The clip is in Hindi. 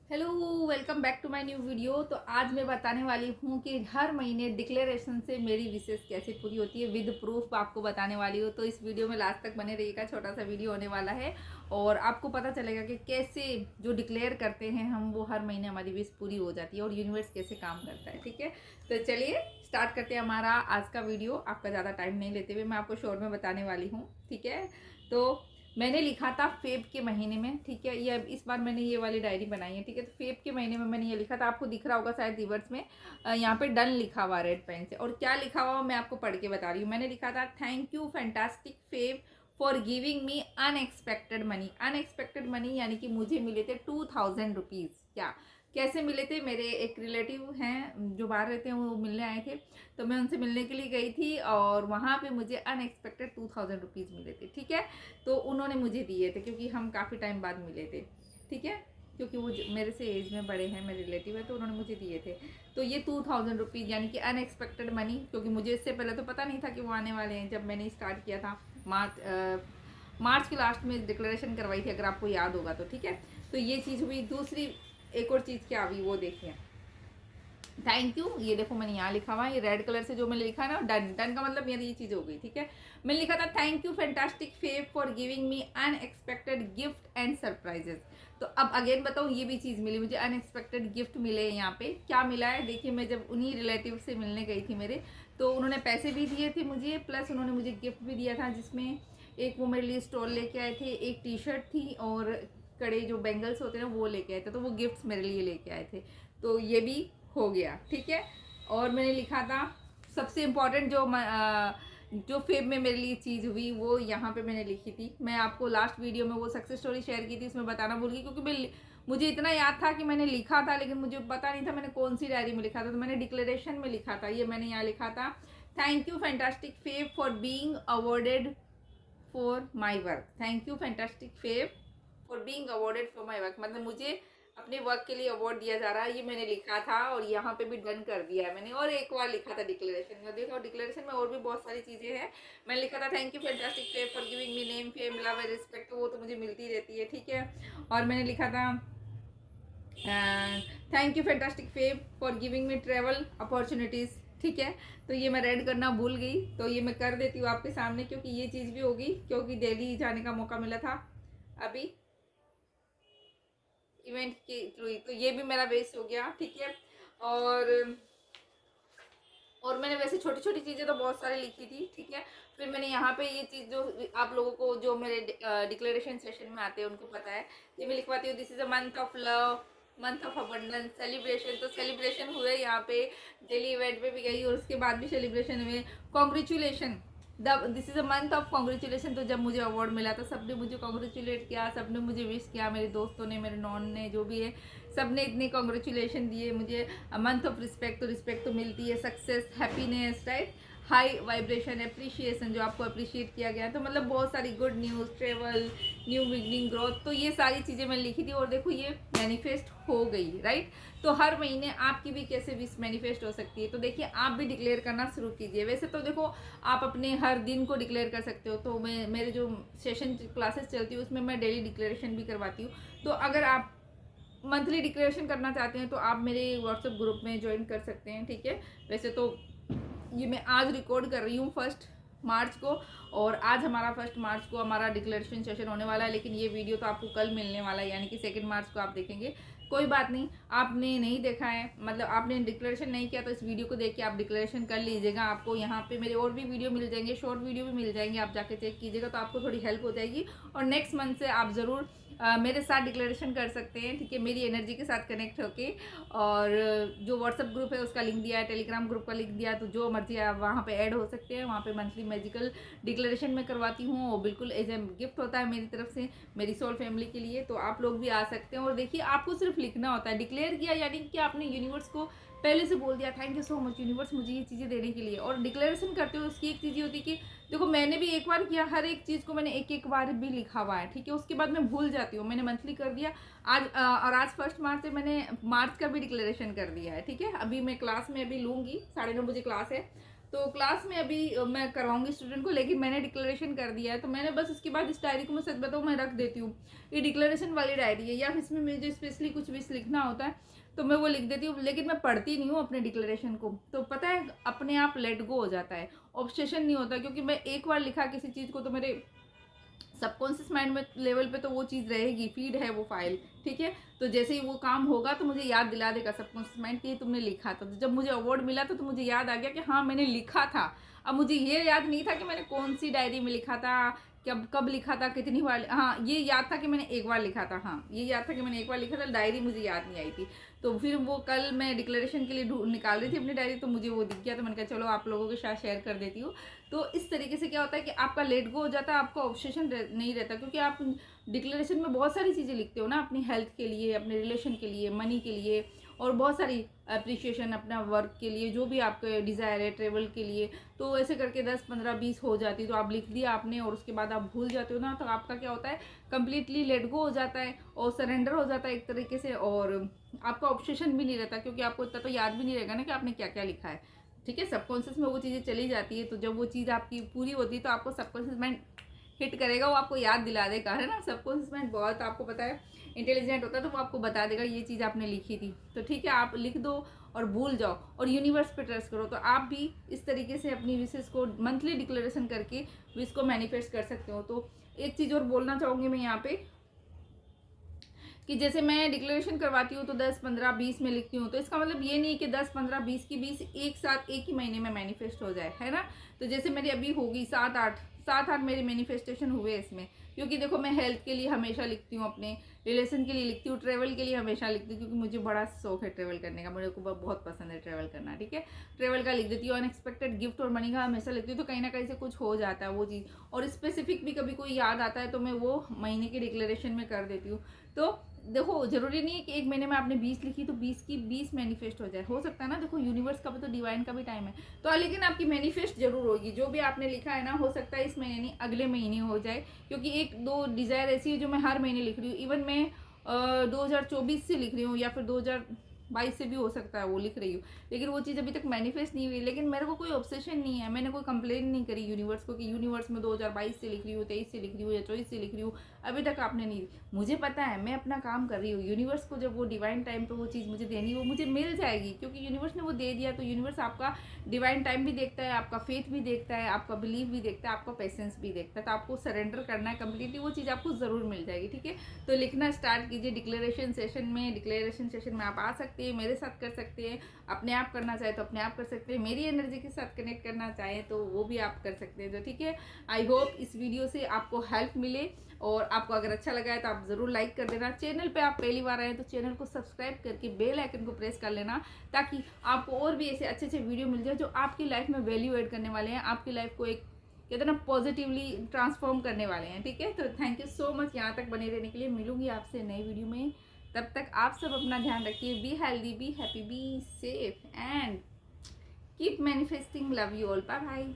Hello, welcome back to my new video. तो आज मैं बताने वाली हूँ कि हर महीने डिक्लेरेशन से मेरी विशेष कैसे पूरी होती है, विद प्रूफ आपको बताने वाली हूँ। तो इस वीडियो में लास्ट तक बने रहिएगा, छोटा सा वीडियो होने वाला है और आपको पता चलेगा कि कैसे जो डिक्लेयर करते हैं हम वो हर महीने हमारी विश पूरी हो जाती है और यूनिवर्स कैसे काम करता है। ठीक है, तो चलिए स्टार्ट करते हैं हमारा आज का वीडियो। आपका ज़्यादा टाइम नहीं लेते हुए मैं आपको शॉर्ट में बताने वाली हूँ। ठीक है, तो मैंने लिखा था फेब के महीने में। ठीक है, ये इस बार मैंने ये वाली डायरी बनाई है। ठीक है, तो फेब के महीने में मैंने ये लिखा था, आपको दिख रहा होगा शायद रिवर्स में। यहाँ पे डन लिखा हुआ रेड पेन से। और क्या लिखा हुआ मैं आपको पढ़ के बता रही हूँ। मैंने लिखा था thank you fantastic Feb for giving me unexpected money. Unexpected money यानी कि मुझे मिले थे 2000 रुपीज़। क्या कैसे मिले थे? मेरे एक रिलेटिव हैं जो बाहर रहते हैं, वो मिलने आए थे। तो मैं उनसे मिलने के लिए गई थी और वहाँ पे मुझे अनएक्सपेक्टेड 2000 रुपीज़ मिले थे। ठीक है, तो उन्होंने मुझे दिए थे क्योंकि हम काफ़ी टाइम बाद मिले थे। ठीक है, क्योंकि वो मेरे से एज में बड़े हैं, मेरे रिलेटिव है, तो उन्होंने मुझे दिए थे। तो ये 2000 रुपीज़ यानी कि अनएक्सपेक्टेड मनी, क्योंकि मुझे इससे पहले तो पता नहीं था कि वो आने वाले हैं। जब मैंने स्टार्ट किया था मार्च के लास्ट में डिक्लेरेशन करवाई थी, अगर आपको याद होगा तो। ठीक है, तो ये चीज़ हुई। दूसरी एक और चीज़ क्या हुई वो देखिए। थैंक यू, ये देखो मैंने यहाँ लिखा हुआ है, ये रेड कलर से जो मैंने लिखा है ना, डन। डन का मतलब मेरी ये चीज़ हो गई। ठीक है, मैंने लिखा था thank you fantastic fave for giving me unexpected gift and surprises. तो अब अगेन बताऊँ, ये भी चीज़ मिली मुझे, अनएक्सपेक्टेड गिफ्ट मिले। यहाँ पे क्या मिला है देखिए, मैं जब उन्हीं रिलेटिव से मिलने गई थी मेरे, तो उन्होंने पैसे भी दिए थे मुझे, प्लस उन्होंने मुझे गिफ्ट भी दिया था, जिसमें एक वो मेरे लिए स्टॉल लेके आए थे, एक टी शर्ट थी और कड़े जो बैंगल्स होते हैं ना वो लेके आए थे। तो वो गिफ्ट्स मेरे लिए लेके आए थे। तो ये भी हो गया। ठीक है, और मैंने लिखा था सबसे इम्पॉर्टेंट जो फेब में मेरे लिए चीज़ हुई वो यहाँ पे मैंने लिखी थी। मैं आपको लास्ट वीडियो में वो सक्सेस स्टोरी शेयर की थी, उसमें बताना भूल गई, क्योंकि मुझे इतना याद था कि मैंने लिखा था, लेकिन मुझे पता नहीं था मैंने कौन सी डायरी में लिखा था। तो मैंने डिक्लेरेशन में लिखा था, ये मैंने यहाँ लिखा था thank you fantastic Feb for being awarded for my work. Thank you fantastic Feb for being awarded for my work, मतलब मुझे अपने वर्क के लिए अवार्ड दिया जा रहा है, ये मैंने लिखा था। और यहाँ पे भी डन कर दिया है मैंने। और एक बार लिखा था डिक्लेरेशन में, देखो डिक्लेरेशन में और भी बहुत सारी चीज़ें हैं। मैंने लिखा था thank you fantastic Feb for giving me name fame love and respect, वो तो मुझे मिलती रहती है। ठीक है, और मैंने लिखा था thank you fantastic Feb for giving me travel opportunities. ठीक है, तो ये मैं रेड करना भूल गई, तो ये मैं कर देती हूँ आपके सामने, क्योंकि ये चीज़ भी होगी, क्योंकि दिल्ली जाने का मौका मिला था अभी इवेंट के थ्रू ही। तो ये भी मेरा वेस्ट हो गया। ठीक है, और मैंने वैसे छोटी छोटी चीज़ें तो बहुत सारी लिखी थी। ठीक है, फिर मैंने यहाँ पे ये चीज़ जो आप लोगों को जो मेरे डिक्लेरेशन सेशन में आते हैं उनको पता है, ये मैं लिखवाती हूँ this is a month of love, month of abundance, celebration. तो सेलिब्रेशन हुए यहाँ पे, डेली इवेंट पे भी गई और उसके बाद भी सेलिब्रेशन हुए। Congratulation, the this is a month of congratulation. तो जब मुझे अवार्ड मिला तो सबने मुझे कॉन्ग्रेचुलेट किया, सबने मुझे विश किया, मेरे दोस्तों ने, मेरे नॉन ने, जो भी है सबने इतने कॉन्ग्रेचुलेशन दिए मुझे। मंथ ऑफ रिस्पेक्ट, तो रिस्पेक्ट तो मिलती है, success, happiness, right, high vibration, appreciation, जो आपको अप्रिशिएट किया गया। तो मतलब बहुत सारी good news, travel, new beginning, growth, तो ये सारी चीज़ें मैंने लिखी थी। और देखो ये मैनिफेस्ट हो गई, राइट। तो हर महीने आपकी भी कैसे विश मैनिफेस्ट हो सकती है, तो देखिए आप भी डिक्लेयर करना शुरू कीजिए। वैसे तो देखो आप अपने हर दिन को डिक्लेयर कर सकते हो, तो मैं मेरे जो सेशन क्लासेस चलती है उसमें मैं डेली डिक्लेरेशन भी करवाती हूँ। तो अगर आप मंथली डिक्लेरेशन करना चाहते हैं तो आप मेरे व्हाट्सएप ग्रुप में ज्वाइन कर सकते हैं। ठीक है, वैसे तो ये मैं आज रिकॉर्ड कर रही हूँ 1 मार्च को, और आज हमारा 1 मार्च को हमारा डिक्लेरेशन सेशन होने वाला है, लेकिन ये वीडियो तो आपको कल मिलने वाला है, यानी कि 2 मार्च को आप देखेंगे। कोई बात नहीं, आपने नहीं देखा है, मतलब आपने डिक्लेरेशन नहीं किया, तो इस वीडियो को देख के आप डिक्लेरेशन कर लीजिएगा। आपको यहाँ पे मेरे और भी वीडियो मिल जाएंगे, शॉर्ट वीडियो भी मिल जाएंगे, आप जाके चेक कीजिएगा, तो आपको थोड़ी हेल्प हो जाएगी। और नेक्स्ट मंथ से आप ज़रूर मेरे साथ डिक्लेरेशन कर सकते हैं। ठीक है, मेरी एनर्जी के साथ कनेक्ट होके। और जो व्हाट्सअप ग्रुप है उसका लिंक दिया है, टेलीग्राम ग्रुप का लिंक दिया है, तो जो मर्जी आप वहाँ पे ऐड हो सकते हैं। वहाँ पे मंथली मैजिकल डिक्लेरेशन में करवाती हूँ, और बिल्कुल एज ए गिफ्ट होता है मेरी तरफ से मेरी सोल फैमिली के लिए। तो आप लोग भी आ सकते हैं। और देखिए आपको सिर्फ लिखना होता है, डिक्लेयर किया यानी कि आपने यूनिवर्स को पहले से बोल दिया thank you so much universe मुझे ये चीज़ें देने के लिए। और डिक्लेरेशन करते हुए उसकी एक चीज़ ये होती है कि देखो मैंने भी एक बार किया, हर एक चीज़ को मैंने एक एक बार भी लिखा हुआ है। ठीक है, उसके बाद मैं भूल जाती हूँ। मैंने मंथली कर दिया आज, और आज 1 मार्च से मैंने मार्च का भी डिक्लेरेशन कर दिया है। ठीक है, अभी मैं क्लास में अभी लूँगी, 9:30 बजे क्लास है, तो क्लास में अभी मैं करवाऊंगी स्टूडेंट को, लेकिन मैंने डिक्लेरेशन कर दिया है, तो मैंने बस उसके बाद इस डायरी को मैं सच बताऊँ मैं रख देती हूँ। ये डिक्लेरेशन वाली डायरी है, या फिर इसमें मुझे स्पेशली कुछ भी लिखना होता है तो मैं वो लिख देती हूँ, लेकिन मैं पढ़ती नहीं हूँ अपने डिक्लेरेशन को। तो पता है अपने आप लेट गो हो जाता है, ऑब्सेशन नहीं होता, क्योंकि मैं एक बार लिखा किसी चीज़ को तो मेरे सबकॉन्शियस माइंड में लेवल पे तो वो चीज़ रहेगी, फीड है वो फाइल, ठीक है। तो जैसे ही वो काम होगा तो मुझे याद दिला देगा सबकॉन्शियस माइंड कि तुमने लिखा था। तो जब मुझे अवार्ड मिला था तो मुझे याद आ गया कि हाँ मैंने लिखा था। अब मुझे ये याद नहीं था कि मैंने कौन सी डायरी में लिखा था, कब लिखा था, कितनी बार। हाँ ये याद था कि मैंने एक बार लिखा था, हाँ ये याद था कि मैंने एक बार लिखा था, डायरी मुझे याद नहीं आई थी। तो फिर वो कल मैं डिक्लेरेशन के लिए निकाल रही थी अपनी डायरी, तो मुझे वो दिख गया, तो मैंने कहा चलो आप लोगों के साथ शेयर कर देती हूँ। तो इस तरीके से क्या होता है कि आपका लेट गो हो जाता है, आपका ऑब्सेशन नहीं रहता, क्योंकि आप डिक्लेरेशन में बहुत सारी चीज़ें लिखते हो ना, अपनी हेल्थ के लिए, अपने रिलेशन के लिए, मनी के लिए, और बहुत सारी अप्रिशिएशन अपना वर्क के लिए, जो भी आपके डिज़ायर है, ट्रेवल के लिए। तो ऐसे करके 10 15 20 हो जाती, तो आप लिख दिया आपने और उसके बाद आप भूल जाते हो ना, तो आपका क्या होता है कंप्लीटली लेट गो हो जाता है और सरेंडर हो जाता है एक तरीके से, और आपका ऑब्सेशन भी नहीं रहता, क्योंकि आपको इतना तो याद भी नहीं रहेगा ना कि आपने क्या क्या लिखा है, ठीक है। सबकॉन्शियस में वो चीज़ें चली जाती है, तो जब वो चीज़ आपकी पूरी होती है तो आपको सबकॉन्शियस माइंड हिट करेगा, वो आपको याद दिला देगा, है ना। सबकॉन्शियस माइंड बहुत आपको पता है इंटेलिजेंट होता है, तो वो आपको बता देगा ये चीज़ आपने लिखी थी, तो ठीक है आप लिख दो और भूल जाओ और यूनिवर्स पे ट्रस्ट करो। तो आप भी इस तरीके से अपनी विशेष को मंथली डिक्लेरेशन करके विश को मैनिफेस्ट कर सकते हो। तो एक चीज़ और बोलना चाहूँगी मैं यहाँ पे कि जैसे मैं डिक्लेरेशन करवाती हूँ तो 10 15 20 में लिखती हूँ, तो इसका मतलब ये नहीं कि 10 15 20 की 20 एक साथ एक ही महीने में मैनिफेस्ट हो जाए, है ना। तो जैसे मेरी अभी होगी 7 8 मेरे मैनिफेस्टेशन हुए इसमें, क्योंकि देखो मैं हेल्थ के लिए हमेशा लिखती हूँ, अपने रिलेशन के लिए लिखती हूँ, ट्रैवल के लिए हमेशा लिखती हूँ, क्योंकि मुझे बड़ा शौक है ट्रैवल करने का, मुझे को बहुत पसंद है ट्रैवल करना, ठीक है। ट्रैवल का लिख देती हूँ, अनएक्सपेक्टेड गिफ्ट और मनी का हमेशा लिखती हूँ, तो कहीं ना कहीं से कुछ हो जाता है वो चीज़, और स्पेसिफिक भी कभी कोई याद आता है तो मैं वो महीने के डिक्लेरेशन में कर देती हूँ। तो देखो जरूरी नहीं है कि एक महीने में आपने 20 लिखी तो 20 की 20 मैनिफेस्ट हो जाए, हो सकता है ना, देखो यूनिवर्स का भी तो डिवाइन का भी टाइम है, तो लेकिन आपकी मैनिफेस्ट जरूर होगी, जो भी आपने लिखा है ना, हो सकता है इस महीने नहीं अगले महीने हो जाए, क्योंकि एक दो डिज़ायर ऐसी है जो मैं हर महीने लिख रही हूँ। इवन मैं 2024 से लिख रही हूँ, या फिर 2022 से भी हो सकता है वो लिख रही हूँ, लेकिन वो चीज़ अभी तक मैनिफेस्ट नहीं हुई। लेकिन मेरे को कोई ऑब्सेशन नहीं है, मैंने कोई कंप्लेन नहीं करी यूनिवर्स को कि यूनिवर्स में 2022 से लिख रही हूँ, 23 से लिख रही हूँ, या 24 से लिख रही हूँ, अभी तक आपने नहीं। मुझे पता है मैं अपना काम कर रही हूँ, यूनिवर्स को जब वो डिवाइन टाइम पे वो चीज़ मुझे देनी, वो मुझे मिल जाएगी, क्योंकि यूनिवर्स ने वो दे दिया। तो यूनिवर्स आपका डिवाइन टाइम भी देखता है, आपका फेथ भी देखता है, आपका बिलीव भी देखता है, आपका पेशेंस भी देखता है। तो आपको सरेंडर करना है कम्प्लीटली, वो चीज़ आपको ज़रूर मिल जाएगी, ठीक है। तो लिखना स्टार्ट कीजिए डिक्लेरेशन सेशन में आप आ सकते हैं, मेरे साथ कर सकते हैं, अपने आप करना चाहे तो अपने आप कर सकते हैं, मेरी एनर्जी के साथ कनेक्ट करना चाहे तो वो भी आप कर सकते हैं। तो ठीक है, आई होप इस वीडियो से आपको हेल्प मिले, और आपको अगर अच्छा लगा है तो आप ज़रूर लाइक कर देना। चैनल पे आप पहली बार आए तो चैनल को सब्सक्राइब करके बेल आइकन को प्रेस कर लेना, ताकि आपको और भी ऐसे अच्छे अच्छे वीडियो मिल जाए जो आपकी लाइफ में वैल्यू ऐड करने वाले हैं, आपकी लाइफ को एक कहते हैं ना पॉजिटिवली ट्रांसफॉर्म करने वाले हैं, ठीक है। तो थैंक यू सो मच यहाँ तक बने रहने के लिए। मिलूंगी आपसे नई वीडियो में, तब तक आप सब अपना ध्यान रखिए। Be healthy, be happy, be safe and keep manifesting. Love you all, bye bye.